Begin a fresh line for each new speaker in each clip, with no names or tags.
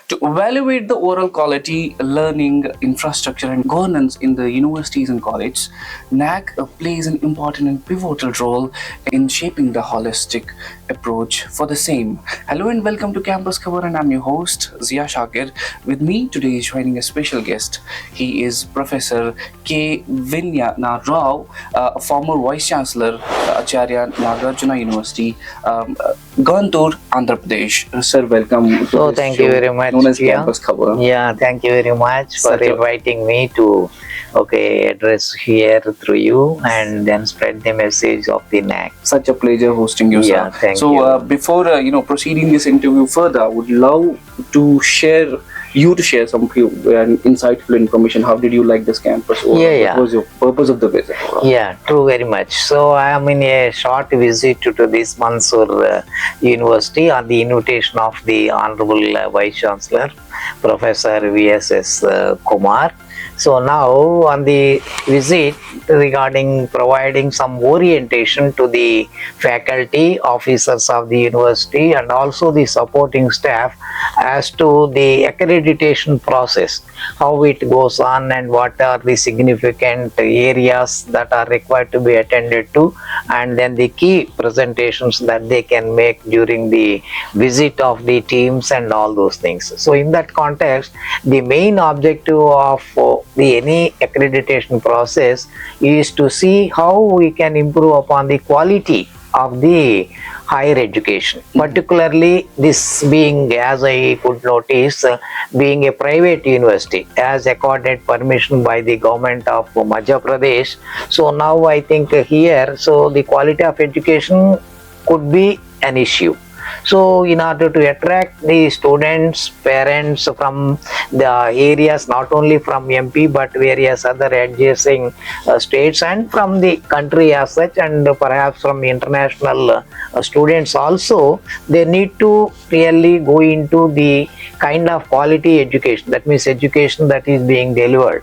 To evaluate the overall quality, learning, infrastructure, and governance in the universities and colleges, NAAC plays an important and pivotal role in shaping the holistic approach for the same. Hello and welcome to Campus Khabar, and I'm your host Zia Shakir. With me today is joining a special guest. He is Professor Viyyanna Rao, a former Vice Chancellor, Acharya Nagarjuna University, Gantur, Andhra Pradesh. Sir, welcome to
So
this
thank
show
you very much.
known as
Yeah.
Campus Khabar.
Yeah, thank you very much for
Such a-
inviting me to address here through you and then spread the message of the NAAC.
Such a pleasure hosting you,
Yeah,
sir.
thank
So,
you.
before proceeding this interview further, I would love to share some few insightful information. How did you like this campus? Or
Yeah.
What was your purpose of the visit?
Yeah, true, very much. So I am in a short visit to this Mansoor University on the invitation of the Honorable Vice Chancellor, Professor VSS Kumar. So now on the visit regarding providing some orientation to the faculty, officers of the university and also the supporting staff as to the accreditation process, how it goes on and what are the significant areas that are required to be attended to, and then the key presentations that they can make during the visit of the teams and all those things. So in that context, the main objective of any accreditation process is to see how we can improve upon the quality of the higher education, particularly this being, as I could notice, being a private university as accorded permission by the government of Madhya Pradesh. So now I think here, so the quality of education could be an issue. So in order to attract the students, parents from the areas, not only from MP but various other adjacent states and from the country as such, and perhaps from international students also, they need to really go into the kind of quality education, that means education that is being delivered.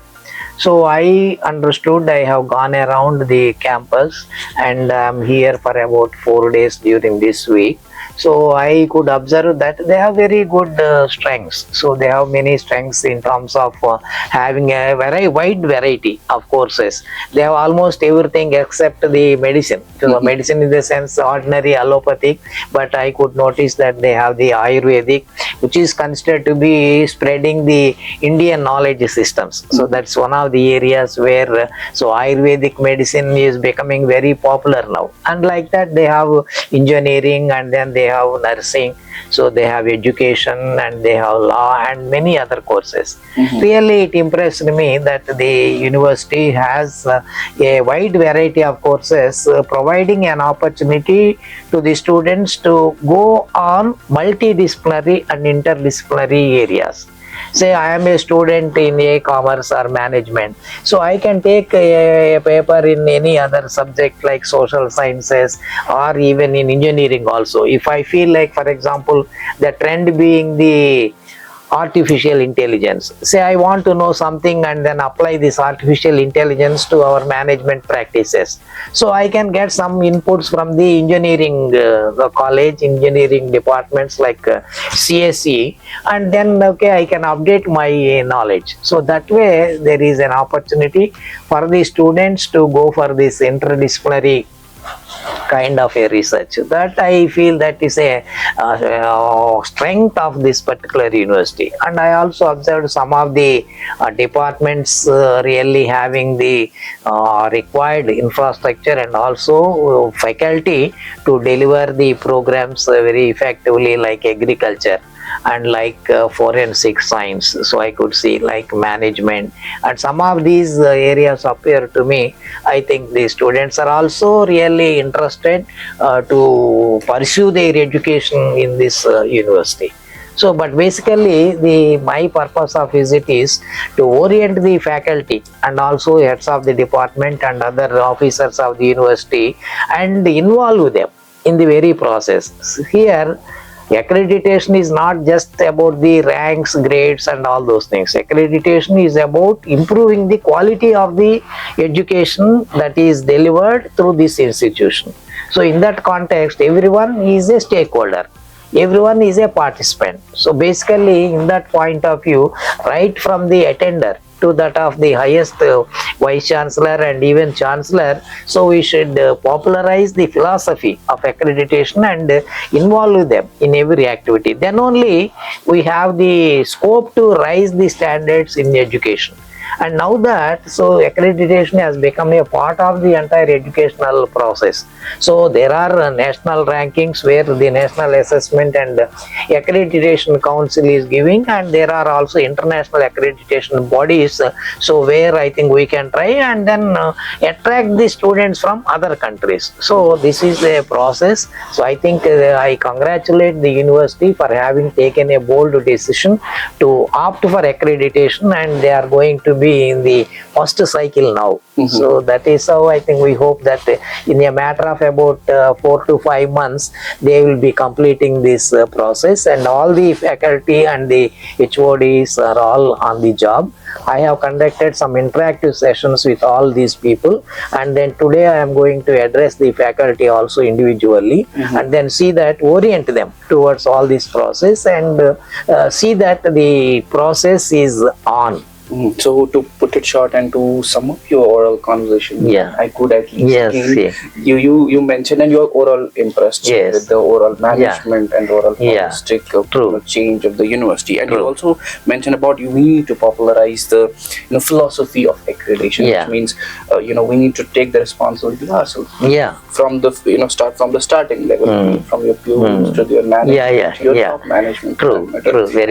So I understood, I have gone around the campus and I'm here for about 4 days during this week. So I could observe that they have very good strengths. So they have many strengths in terms of having a very wide variety of courses. They have almost everything except the medicine. So medicine in the sense ordinary allopathic, but I could notice that they have the Ayurvedic, which is considered to be spreading the Indian knowledge systems. So that's one of the areas where so Ayurvedic medicine is becoming very popular now. And like that, they have engineering and then they have nursing, so they have education and they have law and many other courses. Really, it impressed me that the university has a wide variety of courses, providing an opportunity to the students to go on multidisciplinary and interdisciplinary areas. Say I am a student in a commerce or management, so I can take a paper in any other subject like social sciences or even in engineering also. If I feel like, for example, the trend being the artificial intelligence, say I want to know something and then apply this artificial intelligence to our management practices, so I can get some inputs from the engineering the college engineering departments like CSE, and then I can update my knowledge. So that way there is an opportunity for the students to go for this interdisciplinary kind of a research. That I feel that is a strength of this particular university. And I also observed some of the departments really having the required infrastructure and also faculty to deliver the programs very effectively, like agriculture and like forensic science. So I could see like management and some of these areas appear to me. I think the students are also really interested to pursue their education in this university. So, but basically my purpose of visit is to orient the faculty and also heads of the department and other officers of the university and involve them in the very process. Here, accreditation is not just about the ranks, grades and all those things. Accreditation is about improving the quality of the education that is delivered through this institution. So in that context, everyone is a stakeholder. everyone is a participant. So basically, in that point of view, right from the attender to that of the highest vice chancellor and even chancellor, so we should popularize the philosophy of accreditation and involve them in every activity. Then only we have the scope to raise the standards in education. And now that, so accreditation has become a part of the entire educational process. So there are national rankings where the National Assessment and Accreditation Council is giving, and there are also international accreditation bodies. So where I think we can try and then attract the students from other countries. So this is a process. So I think I congratulate the university for having taken a bold decision to opt for accreditation, and they are going to be in the first cycle now. So that is how I think we hope that in a matter of about 4 to 5 months they will be completing this process, and all the faculty and the HODs are all on the job. I have conducted some interactive sessions with all these people, and then today I am going to address the faculty also individually, and then see that, orient them towards all this process, and see that the process is on.
So to put it short and to sum up your oral conversation, I could at least you mentioned, and you are overall impressed with the oral management and oral holistic change of the university, and you also mentioned about we need to popularize the philosophy of accreditation, which means we need to take the responsibility ourselves. From the start from the starting level, from your pupils to your management, your top management.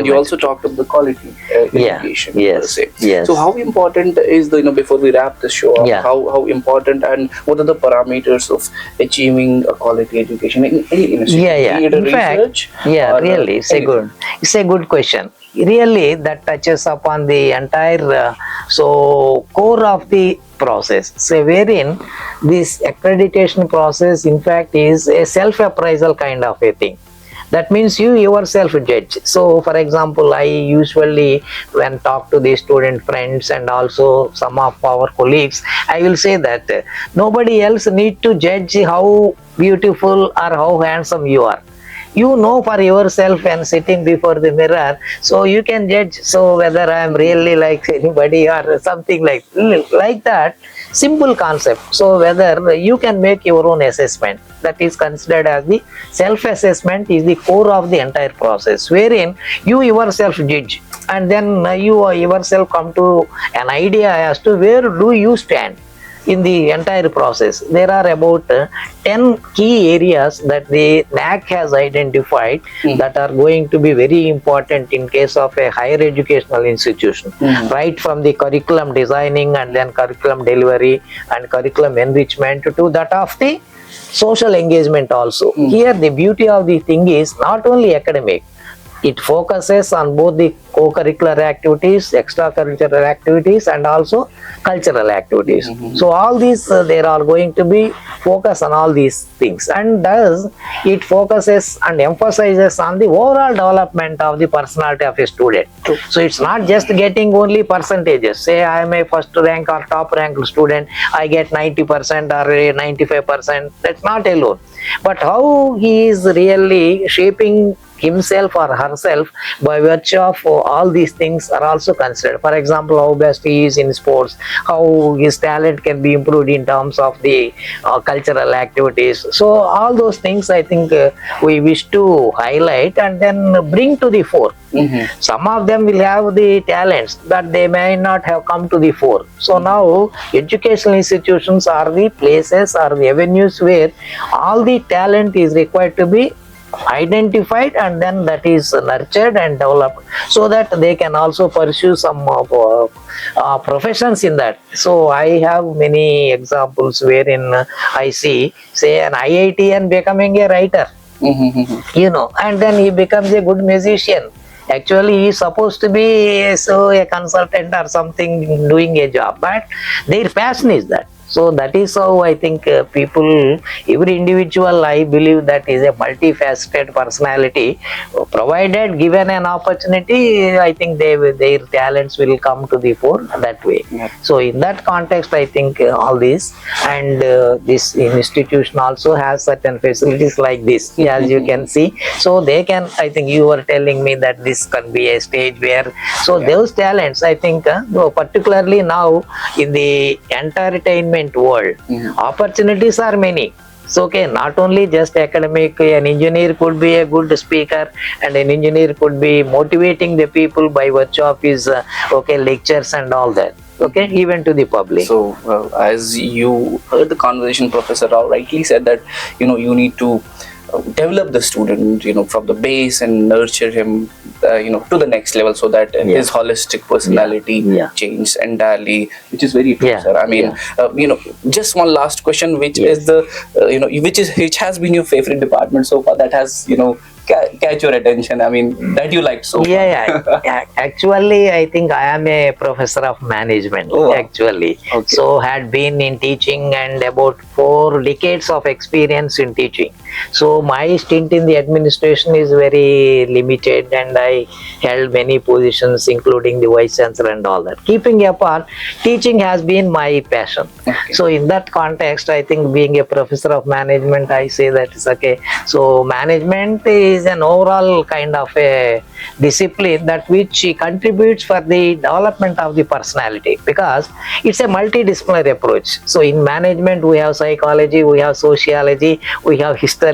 You also talked of the quality education per se. So how important is the before we wrap the show up, how important and what are the parameters of achieving a quality education in any institution?
In fact, really, it's a good question. Really, that touches upon the entire core of the process. So wherein this accreditation process in fact is a self-appraisal kind of a thing. That means you yourself judge. So for example, I usually, when talk to the student friends and also some of our colleagues, I will say that nobody else need to judge how beautiful or how handsome you are. You know for yourself when sitting before the mirror, so you can judge, so whether I am really like anybody or something like that. Simple concept. So whether you can make your own assessment, that is considered as the self-assessment, is the core of the entire process, wherein you yourself judge, and then you yourself come to an idea as to where do you stand in the entire process. There are about 10 key areas that the NAAC has identified that are going to be very important in case of a higher educational institution, right from the curriculum designing and then curriculum delivery and curriculum enrichment to that of the social engagement also. Here the beauty of the thing is not only academic, it focuses on both the co-curricular activities, extracurricular activities, and also cultural activities. So all these, there are going to be focus on all these things, and thus it focuses and emphasizes on the overall development of the personality of a student. So it's not just getting only percentages. Say I am a first rank or top ranked student, I get 90% or 95%. That's not alone, but how he is really shaping himself or herself by virtue of all these things are also considered. For example, how best he is in sports, how his talent can be improved in terms of the cultural activities. So all those things I think we wish to highlight and then bring to the fore. Some of them will have the talents that they may not have come to the fore. So now educational institutions are the places or the avenues where all the talent is required to be identified, and then that is nurtured and developed so that they can also pursue some professions in that. So I have many examples wherein I see, say, an IITian becoming a writer, and then he becomes a good musician. Actually, he is supposed to be a consultant or something doing a job, but their passion is that. So that is how I think people, every individual, I believe that is a multifaceted personality. Provided given an opportunity, I think their talents will come to the fore that way.
Yeah.
So in that context, I think all this, and this institution also has certain facilities like this, as you can see. So they can, I think you were telling me that this can be a stage where, so those talents, I think, particularly now in the entertainment world, opportunities are many. So, okay, not only just academic, an engineer could be a good speaker, and an engineer could be motivating the people by virtue of his lectures and all that. Okay, even to the public.
So, as you heard the conversation, Professor Rao rightly said that you need to develop the student from the base and nurture him to the next level, so that his holistic personality changes entirely, which is very true, sir. I mean, just one last question, which is the which has been your favorite department so far, that has catch your attention, I mean, that you liked so far?
Actually, I think I am a professor of management. Actually, so had been in teaching and about 4 decades of experience in teaching. So my stint in the administration is very limited, and I held many positions, including the vice chancellor and all that. Keeping apart, teaching has been my passion. So in that context, I think being a professor of management, I say that is okay. So management is an overall kind of a discipline that which contributes for the development of the personality, because it's a multidisciplinary approach. So in management, we have psychology, we have sociology, we have history,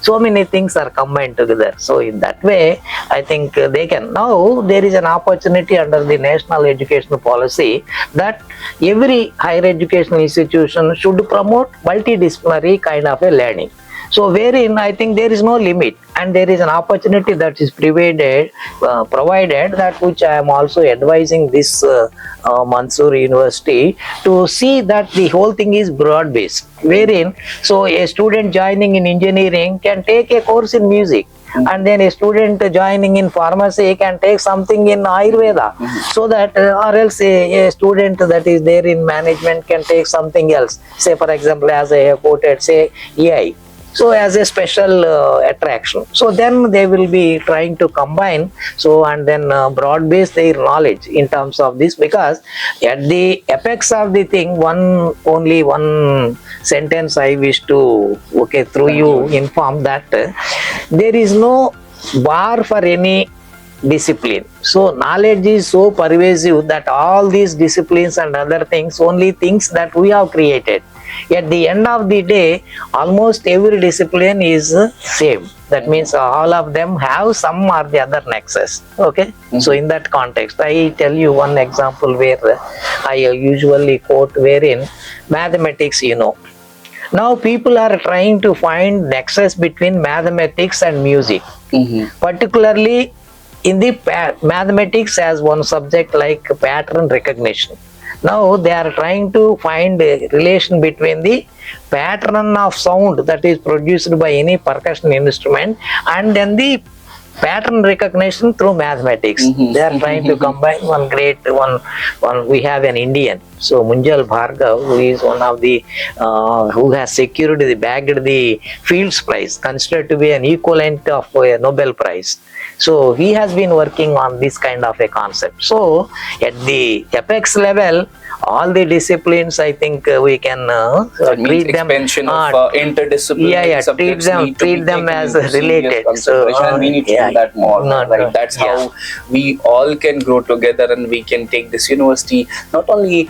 so many things are combined together. So in that way, I think they can. Now there is an opportunity under the national educational policy that every higher educational institution should promote multidisciplinary kind of a learning. So wherein I think there is no limit, and there is an opportunity that is provided, that which I am also advising this Mansoor University to see that the whole thing is broad based, wherein so a student joining in engineering can take a course in music, and then a student joining in pharmacy can take something in Ayurveda, so that or else a student that is there in management can take something else, say for example, as I have quoted, say AI, so as a special attraction. So then they will be trying to combine, so and then broad base their knowledge in terms of this, because at the apex of the thing, only one sentence I wish to through you inform that there is no bar for any discipline. So knowledge is so pervasive that all these disciplines and other things, only things that we have created. At the end of the day, almost every discipline is same. That means all of them have some or the other nexus. Okay. So in that context, I tell you one example where I usually quote, wherein mathematics, now people are trying to find nexus between mathematics and music, particularly in the mathematics as one subject like pattern recognition. Now they are trying to find a relation between the pattern of sound that is produced by any percussion instrument and then the pattern recognition through mathematics. They are trying to combine one great one. We have an Indian, so Munjal Bhargav, who is one of the who has secured bagged the Fields Prize, considered to be an equivalent of a Nobel Prize. So he has been working on this kind of a concept. So at the apex level, all the disciplines, I think we can treat them
expansion of interdisciplinary
treat them as related.
So we need to do that more. That's how we all can grow together, and we can take this university not only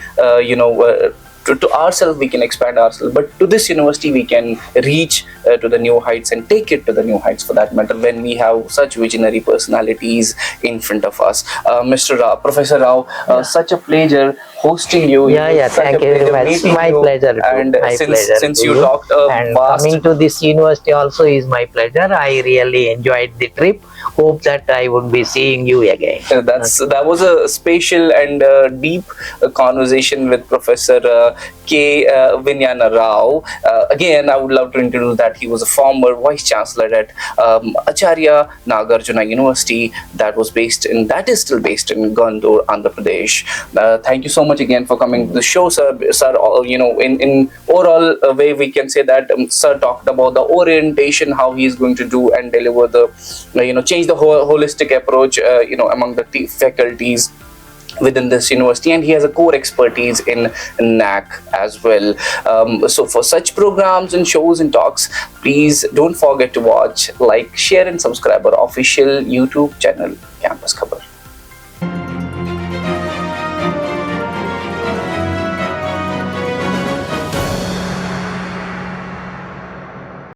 to ourselves, we can expand ourselves, but to this university we can reach to the new heights and take it to the new heights, for that matter, when we have such visionary personalities in front of us. Mr. Rao, Professor Rao, such a pleasure hosting you.
Thank you very much. My pleasure too.
And since you talked
and coming to this university also is my pleasure. I really enjoyed the trip. hope that I would be seeing you again.
That was a spatial and deep conversation with Professor Viyyanna Rao. Again, I would love to introduce that he was a former vice chancellor at Acharya Nagarjuna University, that is still based in Gandoor, Andhra Pradesh. Thank you so much again for coming to the show, sir. Sir, in overall way, we can say that sir talked about the orientation, how he is going to do and deliver the, change the whole holistic approach, among the faculties within this university, and he has a core expertise in NAAC as well. So for such programs and shows and talks, please don't forget to watch, like, share and subscribe our official YouTube channel, Campus Khabar.